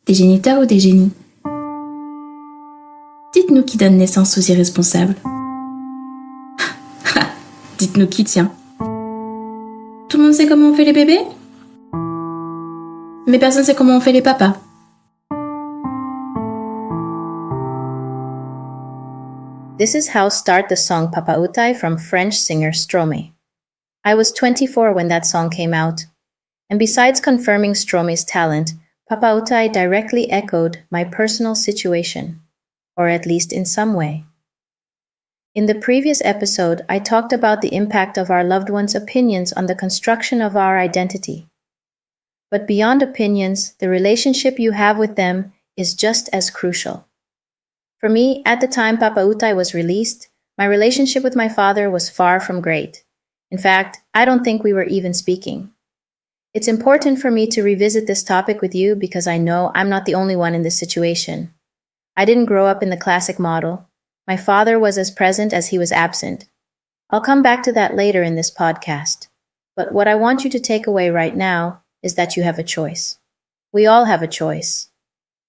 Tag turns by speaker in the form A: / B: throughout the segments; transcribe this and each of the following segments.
A: des géniteurs ou des génies? Dites-nous qui donne naissance aux irresponsables. Dites-nous qui tient. Tout le monde sait comment on fait les bébés? Mais personne sait comment on fait les papas.
B: This is how start the song Papautai from French singer Stromae. I was 24 when that song came out, and besides confirming Stromae's talent, Papautai directly echoed my personal situation, or at least in some way. In the previous episode, I talked about the impact of our loved ones' opinions on the construction of our identity. But beyond opinions, the relationship you have with them is just as crucial. For me, at the time Papautai was released, my relationship with my father was far from great. In fact, I don't think we were even speaking. It's important for me to revisit this topic with you because I know I'm not the only one in this situation. I didn't grow up in the classic model. My father was as present as he was absent. I'll come back to that later in this podcast. But what I want you to take away right now is that you have a choice. We all have a choice.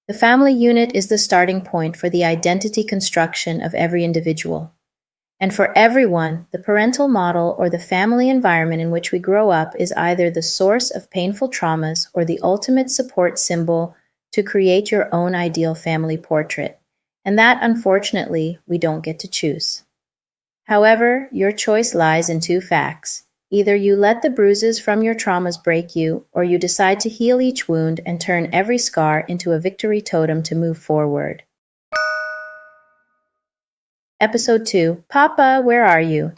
B: The family unit is the starting point for the identity construction of every individual. And for everyone, the parental model or the family environment in which we grow up is either the source of painful traumas or the ultimate support symbol to create your own ideal family portrait. And that, unfortunately, we don't get to choose. However, your choice lies in two facts. Either you let the bruises from your traumas break you, or you decide to heal each wound and turn every scar into a victory totem to move forward. Episode 2. Papa, where are you?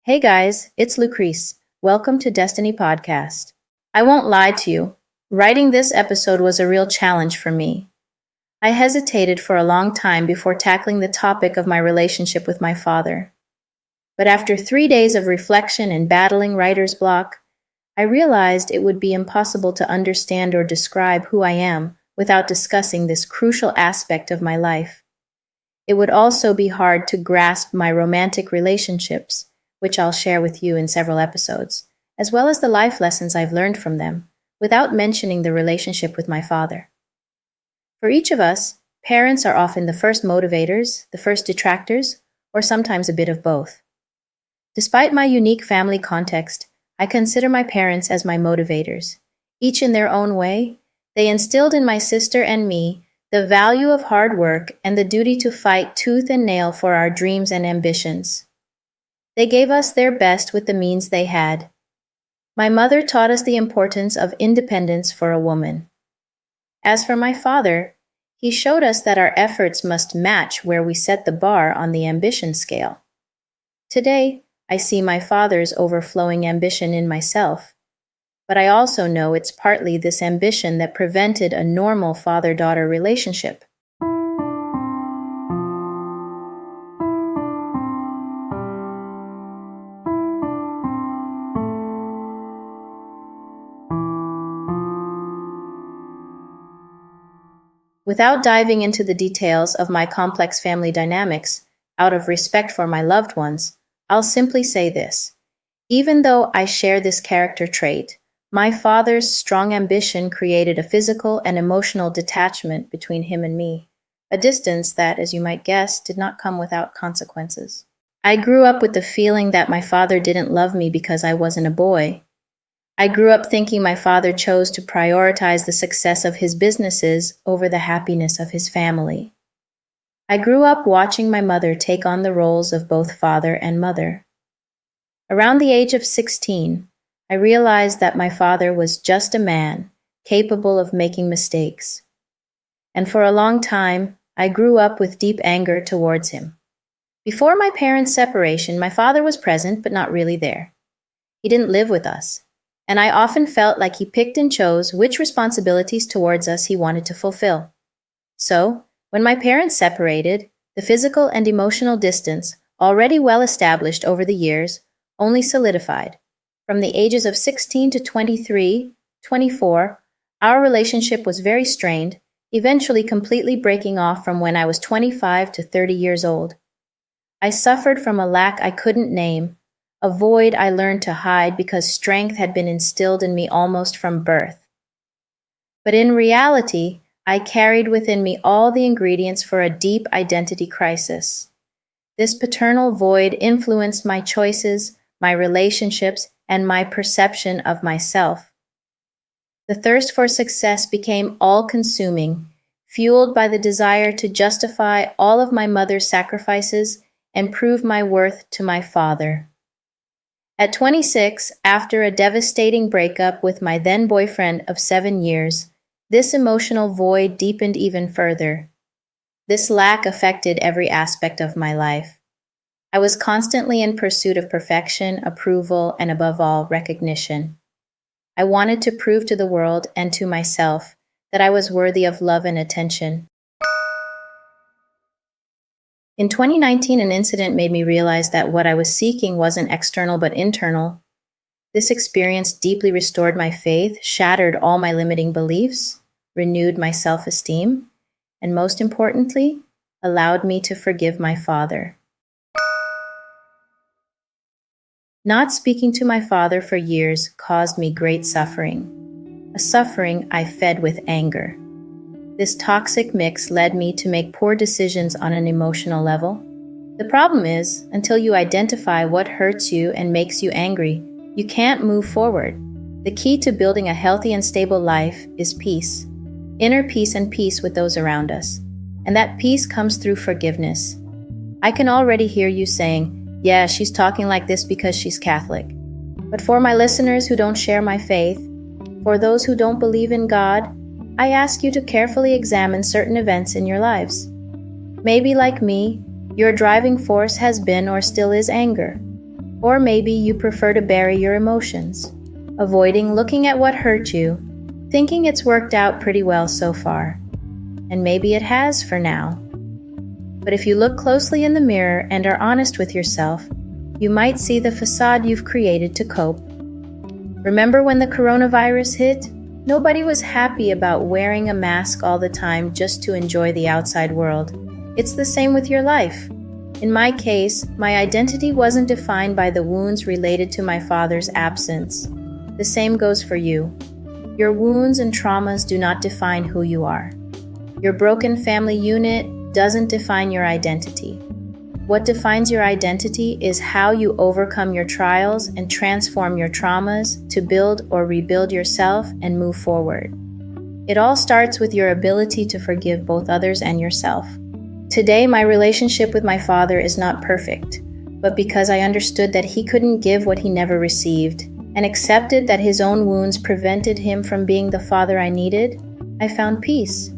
B: Hey guys, it's Lucrece. Welcome to Destiny Podcast. I won't lie to you. Writing this episode was a real challenge for me. I hesitated for a long time before tackling the topic of my relationship with my father. But after 3 days of reflection and battling writer's block, I realized it would be impossible to understand or describe who I am without discussing this crucial aspect of my life. It would also be hard to grasp my romantic relationships, which I'll share with you in several episodes, as well as the life lessons I've learned from them, without mentioning the relationship with my father. For each of us, parents are often the first motivators, the first detractors, or sometimes a bit of both. Despite my unique family context, I consider my parents as my motivators. Each in their own way, they instilled in my sister and me the value of hard work and the duty to fight tooth and nail for our dreams and ambitions. They gave us their best with the means they had. My mother taught us the importance of independence for a woman. As for my father, he showed us that our efforts must match where we set the bar on the ambition scale. Today, I see my father's overflowing ambition in myself, but I also know it's partly this ambition that prevented a normal father-daughter relationship. Without diving into the details of my complex family dynamics, out of respect for my loved ones, I'll simply say this. Even though I share this character trait, my father's strong ambition created a physical and emotional detachment between him and me, a distance that, as you might guess, did not come without consequences. I grew up with the feeling that my father didn't love me because I wasn't a boy. I grew up thinking my father chose to prioritize the success of his businesses over the happiness of his family. I grew up watching my mother take on the roles of both father and mother. Around the age of 16, I realized that my father was just a man, capable of making mistakes. And for a long time, I grew up with deep anger towards him. Before my parents' separation, my father was present but not really there. He didn't live with us, and I often felt like he picked and chose which responsibilities towards us he wanted to fulfill. So, When my parents separated, the physical and emotional distance, already well established over the years, only solidified. From the ages of 16 to 23, 24, our relationship was very strained, eventually completely breaking off from when I was 25 to 30 years old. I suffered from a lack I couldn't name, a void I learned to hide because strength had been instilled in me almost from birth. But in reality, I carried within me all the ingredients for a deep identity crisis. This paternal void influenced my choices, my relationships, and my perception of myself. The thirst for success became all-consuming, fueled by the desire to justify all of my mother's sacrifices and prove my worth to my father. At 26, after a devastating breakup with my then boyfriend of 7 years, this emotional void deepened even further. This lack affected every aspect of my life. I was constantly in pursuit of perfection, approval, and above all, recognition. I wanted to prove to the world and to myself that I was worthy of love and attention. In 2019, an incident made me realize that what I was seeking wasn't external but internal. This experience deeply restored my faith, shattered all my limiting beliefs, renewed my self-esteem, and most importantly, allowed me to forgive my father. Not speaking to my father for years caused me great suffering, a suffering I fed with anger. This toxic mix led me to make poor decisions on an emotional level. The problem is, until you identify what hurts you and makes you angry, you can't move forward. The key to building a healthy and stable life is peace. Inner peace and peace with those around us. And that peace comes through forgiveness. I can already hear you saying, yeah, she's talking like this because she's Catholic. But for my listeners who don't share my faith, for those who don't believe in God, I ask you to carefully examine certain events in your lives. Maybe like me, your driving force has been or still is anger. Or maybe you prefer to bury your emotions, avoiding looking at what hurt you, thinking it's worked out pretty well so far. And maybe it has for now. But if you look closely in the mirror and are honest with yourself, you might see the facade you've created to cope. Remember when the coronavirus hit? Nobody was happy about wearing a mask all the time just to enjoy the outside world. It's the same with your life. In my case, my identity wasn't defined by the wounds related to my father's absence. The same goes for you. Your wounds and traumas do not define who you are. Your broken family unit doesn't define your identity. What defines your identity is how you overcome your trials and transform your traumas to build or rebuild yourself and move forward. It all starts with your ability to forgive both others and yourself. Today, my relationship with my father is not perfect, but because I understood that he couldn't give what he never received and accepted that his own wounds prevented him from being the father I needed, I found peace.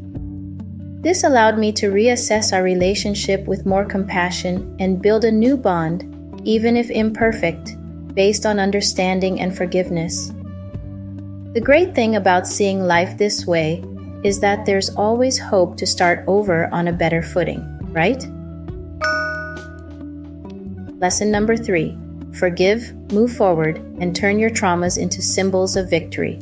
B: This allowed me to reassess our relationship with more compassion and build a new bond, even if imperfect, based on understanding and forgiveness. The great thing about seeing life this way is that there's always hope to start over on a better footing, right? Lesson number 3. Forgive, move forward, and turn your traumas into symbols of victory.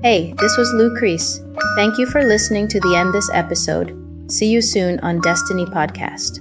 B: Hey, this was Lucrece. Thank you for listening to the end this episode. See you soon on Destiny Podcast.